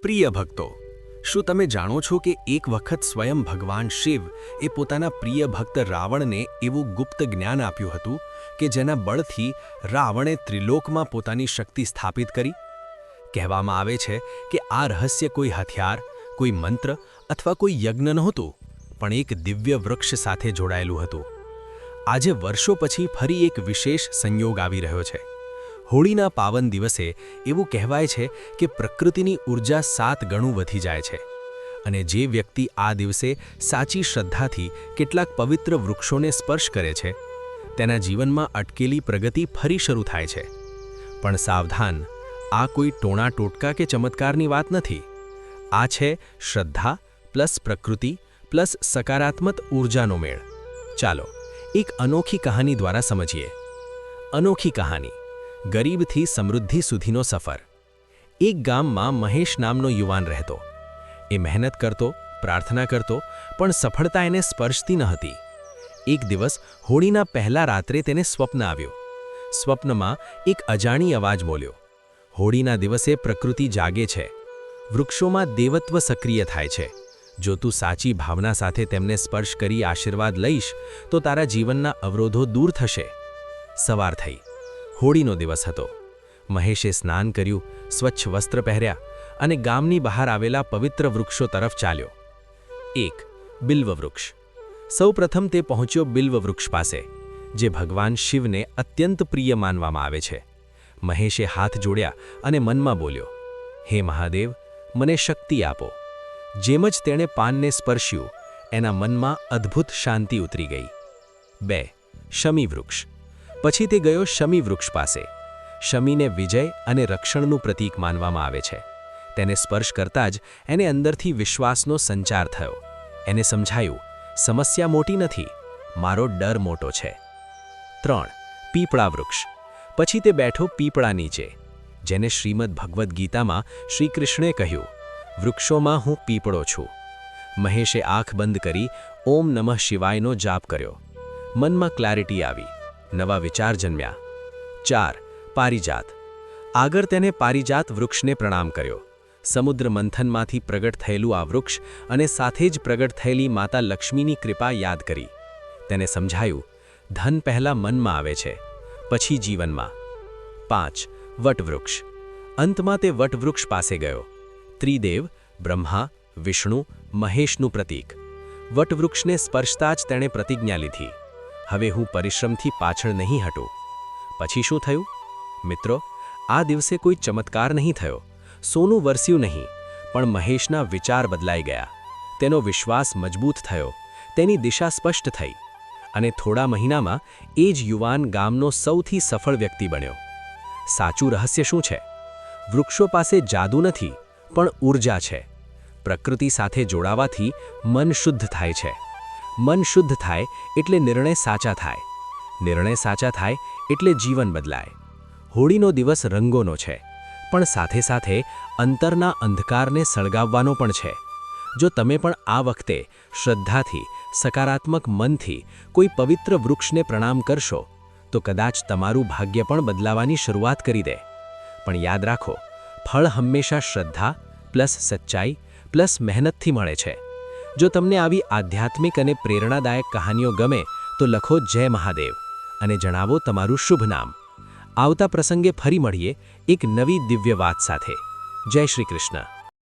પ્રિય ભક્તો, શું તમે જાણો છો કે એક વખત સ્વયં ભગવાન શિવ એ પોતાના પ્રિય ભક્ત રાવણને એવું ગુપ્ત જ્ઞાન આપ્યું હતું કે જેના બળથી રાવણે ત્રિલોકમાં પોતાની શક્તિ સ્થાપિત કરી? કહેવામાં આવે છે કે આ રહસ્ય કોઈ હથિયાર, કોઈ મંત્ર અથવા કોઈ યજ્ઞ નહોતું, પણ એક દિવ્ય વૃક્ષ સાથે જોડાયેલું હતું. આજે વર્ષો પછી ફરી એક વિશેષ સંયોગ આવી રહ્યો છે. હોળીના પાવન દિવસે એવું કહેવાય છે કે પ્રકૃતિની ઊર્જા 7 ગણું વધી જાય છે, અને જે વ્યક્તિ આ દિવસે સાચી શ્રદ્ધાથી કેટલાક પવિત્ર વૃક્ષોને સ્પર્શ કરે છે, તેના જીવનમાં અટકેલી પ્રગતિ ફરી શરૂ થાય છે. પણ સાવધાન, આ કોઈ ટોણા ટોટકા કે ચમત્કારની વાત નથી. આ છે શ્રદ્ધા પ્લસ પ્રકૃતિ પ્લસ સકારાત્મક ઊર્જાનો મેળ. ચાલો એક અનોખી કહાની દ્વારા સમજીએ. અનોખી કહાની, ગરીબથી સમૃદ્ધિ સુધીનો સફર. એક ગામમાં મહેશ નામનો યુવાન રહેતો. એ મહેનત કરતો, પ્રાર્થના કરતો, પણ સફળતા એને સ્પર્શતી ન હતી. એક દિવસ હોળીના પહેલા રાત્રે તેને સ્વપ્ન આવ્યો. સ્વપ્નમાં એક અજાણી અવાજ બોલ્યો, હોળીના દિવસે પ્રકૃતિ જાગે છે, વૃક્ષોમાં દેવત્વ સક્રિય થાય છે. જો તું સાચી ભાવના સાથે તેમને સ્પર્શ કરી આશીર્વાદ લઈશ તો તારા જીવનના અવરોધો દૂર થશે. સવાર થઈ. હોળીનો દિવસ હતો. મહેશે સ્નાન કર્યું, સ્વચ્છ વસ્ત્ર પહેર્યા અને ગામની બહાર આવેલા પવિત્ર વૃક્ષો તરફ ચાલ્યો. 1. બિલ્વ વૃક્ષ. સૌપ્રથમ તે પહોંચ્યો બિલ્વ વૃક્ષ પાસે, જે ભગવાન શિવને અત્યંત પ્રિય માનવામાં આવે છે. મહેશે હાથ જોડ્યા અને મનમાં બોલ્યો, હે મહાદેવ, મને શક્તિ આપો. જેમ જ તેણે પાનને સ્પર્શ્યું, એના મનમાં અદ્ભુત શાંતિ ઉતરી ગઈ. 2. શમી વૃક્ષ. પછી તે ગયો શમી વૃક્ષ પાસે. શમીને વિજય અને રક્ષણનું પ્રતીક માનવામાં આવે છે. તેને સ્પર્શ કરતાં જ એને અંદરથી વિશ્વાસનો સંચાર થયો. એને સમજાયું, સમસ્યા મોટી નથી, મારો ડર મોટો છે. 3. પીપળા વૃક્ષ. પછી તે બેઠો પીપળા નીચે, જેને શ્રીમદ ભગવદ્ ગીતામાં શ્રી કૃષ્ણે કહ્યું, વૃક્ષોમાં હું પીપળો છું. મહેશે આંખ બંધ કરી ઓમ નમઃ શિવાયનો જાપ કર્યો. મનમાં ક્લેરિટી આવી, નવા વિચાર જન્મ્યા. 4. પારિજાત. આગળ તેને પારિજાત વૃક્ષને પ્રણામ કર્યો. સમુદ્ર મંથનમાંથી પ્રગટ થયેલું આ વૃક્ષ અને સાથે જ પ્રગટ થયેલી માતા લક્ષ્મીની કૃપા યાદ કરી. તેને સમજાયું, ધન પહેલાં મનમાં આવે છે, પછી જીવનમાં. 5. વટવૃક્ષ. અંતમાં તે વટવૃક્ષ પાસે ગયો. ત્રિદેવ, બ્રહ્મા, વિષ્ણુ, મહેશનું પ્રતીક. વટવૃક્ષને સ્પર્શતા જ તેણે પ્રતિજ્ઞા લીધી, હવે હું પરિશ્રમથી પાછળ નહીં હટું. પછી શું થયું? મિત્રો, આ દિવસે કોઈ ચમત્કાર નહીં થયો, સોનું વરસ્યું નહીં, પણ મહેશના વિચાર બદલાઈ ગયા. તેનો વિશ્વાસ મજબૂત થયો, તેની દિશા સ્પષ્ટ થઈ, અને થોડા મહિનામાં એ જ યુવાન ગામનો સૌથી સફળ વ્યક્તિ બન્યો. સાચું રહસ્ય શું છે? વૃક્ષો પાસે જાદુ નથી, પણ ઊર્જા છે. પ્રકૃતિ સાથે જોડાવાથી મન શુદ્ધ થાય છે. મન શુદ્ધ થાય એટલે નિર્ણય સાચા થાય. નિર્ણય સાચા થાય એટલે જીવન બદલાય. હોળીનો દિવસ રંગોનો છે, પણ સાથે સાથે અંતરના અંધકારને સળગાવવાનો પણ છે. જો તમે પણ આ વખતે શ્રદ્ધાથી, સકારાત્મક મનથી કોઈ પવિત્ર વૃક્ષને પ્રણામ કરશો, તો કદાચ તમારું ભાગ્ય પણ બદલાવાની શરૂઆત કરી દે. પણ યાદ રાખો, ફળ હંમેશા શ્રદ્ધા પ્લસ સચ્ચાઈ પ્લસ મહેનતથી મળે છે. જો તમને આવી આધ્યાત્મિક અને પ્રેરણાદાયક કહાનીઓ ગમે તો લખો જય મહાદેવ અને જણાવો તમારું શુભ નામ. આવતા પ્રસંગે ફરી મળીએ એક નવી દિવ્ય વાત સાથે. જય શ્રી કૃષ્ણ.